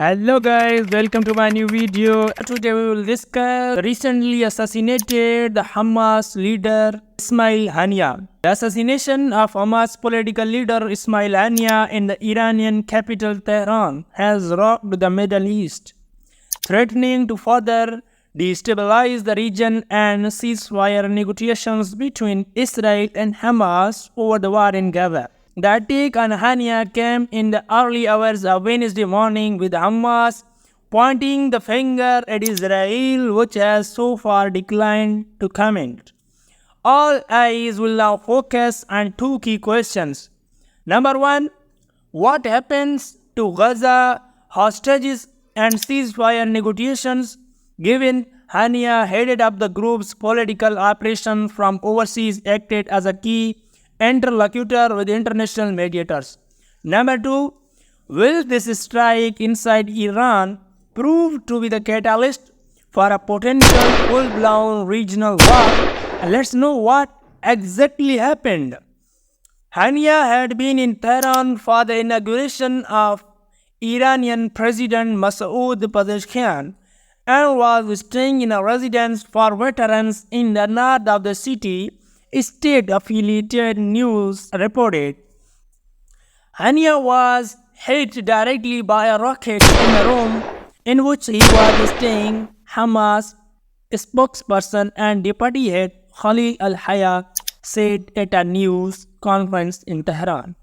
Hello guys, welcome to my new video. Today we will discuss the recently assassinated the Hamas leader Ismail Haniyah. The assassination of Hamas political leader Ismail Haniyah in the Iranian capital Tehran has rocked the Middle East, threatening to further destabilize the region and ceasefire negotiations between Israel and Hamas over the war in Gaza. The attack on Haniyah came in the early hours of Wednesday morning, with Hamas pointing the finger at Israel, which has so far declined to comment. All eyes will now focus on two key questions. Number one, what happens to Gaza hostages and ceasefire negotiations, given Haniyah headed up the group's political operation from overseas, acted as a key interlocutor with international mediators. Number two, will this strike inside Iran prove to be the catalyst for a potential full-blown regional war? And let's know what exactly happened. Haniyah had been in Tehran for the inauguration of Iranian President Masoud Pezeshkian and was staying in a residence for veterans in the north of the city, state-affiliated news reported. Haniyah was hit directly by a rocket in the room in which he was staying, Hamas spokesperson and deputy head Khalil al-Hayya said at a news conference in Tehran.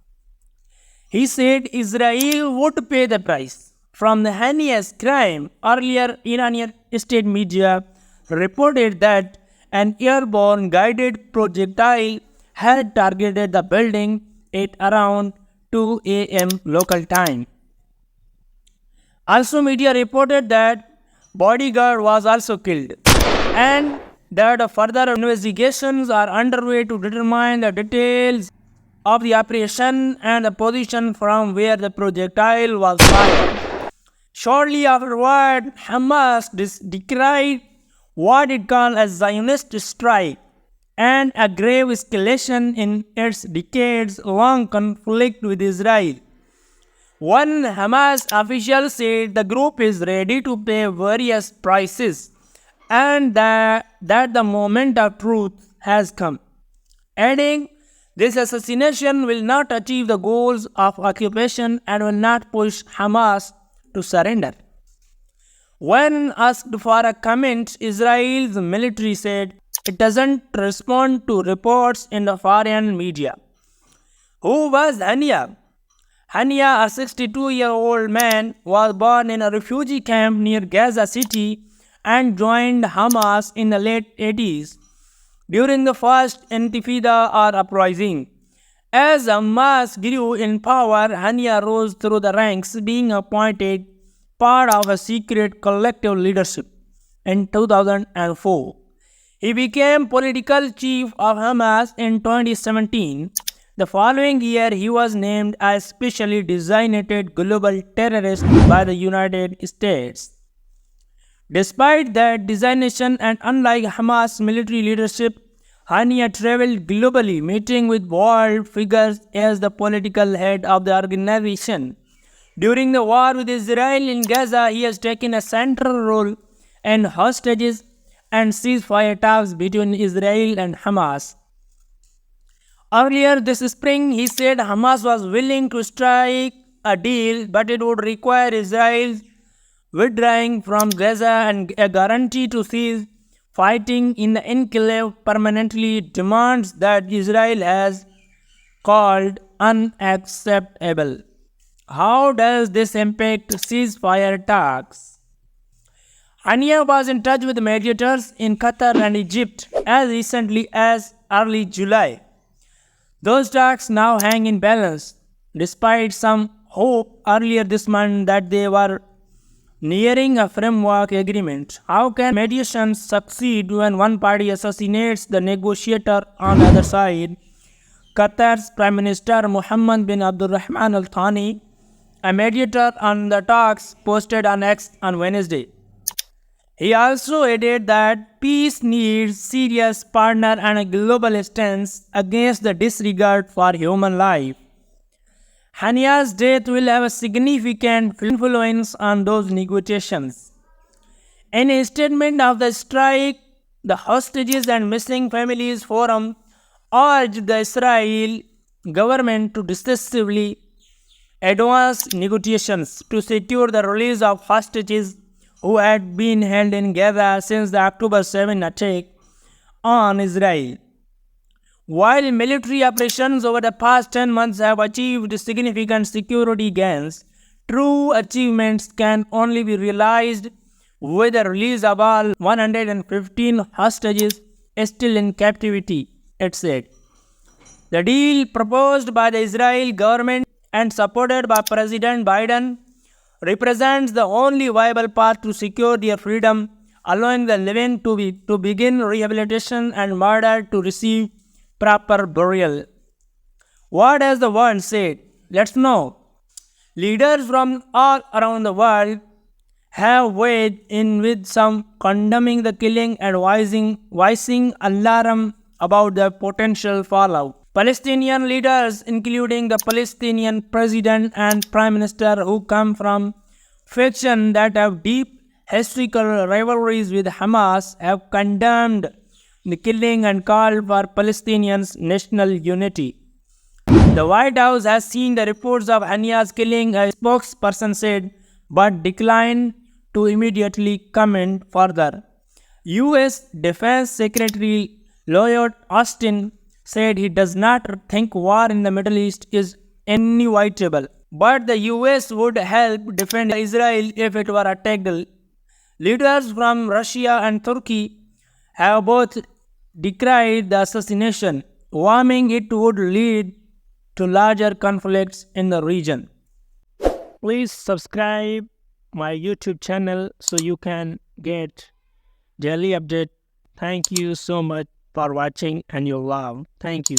He said Israel would pay the price from the Haniyah's crime. Earlier, Iranian state media reported that an airborne guided projectile had targeted the building at around 2 a.m. local time. Also, media reported that bodyguard was also killed and that further investigations are underway to determine the details of the operation and the position from where the projectile was fired. Shortly afterward, Hamas decried what it called a Zionist strike and a grave escalation in its decades-long conflict with Israel. One Hamas official said the group is ready to pay various prices and that the moment of truth has come, adding, this assassination will not achieve the goals of occupation and will not push Hamas to surrender. When asked for a comment, Israel's military said it doesn't respond to reports in the foreign media. Who was Haniyah? Haniyah, a 62-year-old man, was born in a refugee camp near Gaza City and joined Hamas in the late 80s during the first Intifada or uprising. As Hamas grew in power, Haniyah rose through the ranks, being appointed part of a secret collective leadership in 2004. He became political chief of Hamas in 2017. The following year, he was named a specially designated global terrorist by the United States. Despite that designation and unlike Hamas military leadership, Haniyah traveled globally, meeting with world figures as the political head of the organization. During the war with Israel in Gaza, he has taken a central role in hostages and ceasefire talks between Israel and Hamas. Earlier this spring, he said Hamas was willing to strike a deal, but it would require Israel withdrawing from Gaza and a guarantee to cease fighting in the enclave permanently, demands that Israel has called unacceptable. How does this impact ceasefire talks? Haniyah was in touch with mediators in Qatar and Egypt as recently as early July. Those talks now hang in balance, despite some hope earlier this month that they were nearing a framework agreement. How can mediation succeed when one party assassinates the negotiator on the other side? Qatar's Prime Minister Mohammed bin Abdulrahman Al Thani, a mediator on the talks, posted on X on Wednesday. He also added that peace needs serious partner and a global stance against the disregard for human life. Haniyah's death will have a significant influence on those negotiations. In a statement of the strike, the Hostages and Missing Families Forum urged the Israel government to decisively advance negotiations to secure the release of hostages who had been held in Gaza since the October 7 attack on Israel. While military operations over the past 10 months have achieved significant security gains, true achievements can only be realized with the release of all 115 hostages still in captivity, it said. The deal proposed by the Israeli government and supported by President Biden represents the only viable path to secure their freedom, allowing the living to begin rehabilitation and murdered to receive proper burial. What has the world said? Let's know. Leaders from all around the world have weighed in, with some condemning the killing and voicing alarm about the potential fallout. Palestinian leaders, including the Palestinian president and prime minister, who come from factions that have deep historical rivalries with Hamas, have condemned the killing and called for Palestinians' national unity. The White House has seen the reports of Haniyah's killing, a spokesperson said, but declined to immediately comment further. U.S. Defense Secretary Lloyd Austin said he does not think war in the Middle East is inevitable, but the U.S. would help defend Israel if it were attacked. Leaders from Russia and Turkey have both decried the assassination, warning it would lead to larger conflicts in the region. Please subscribe my YouTube channel so you can get daily update. Thank you so much for watching and your love. Thank you.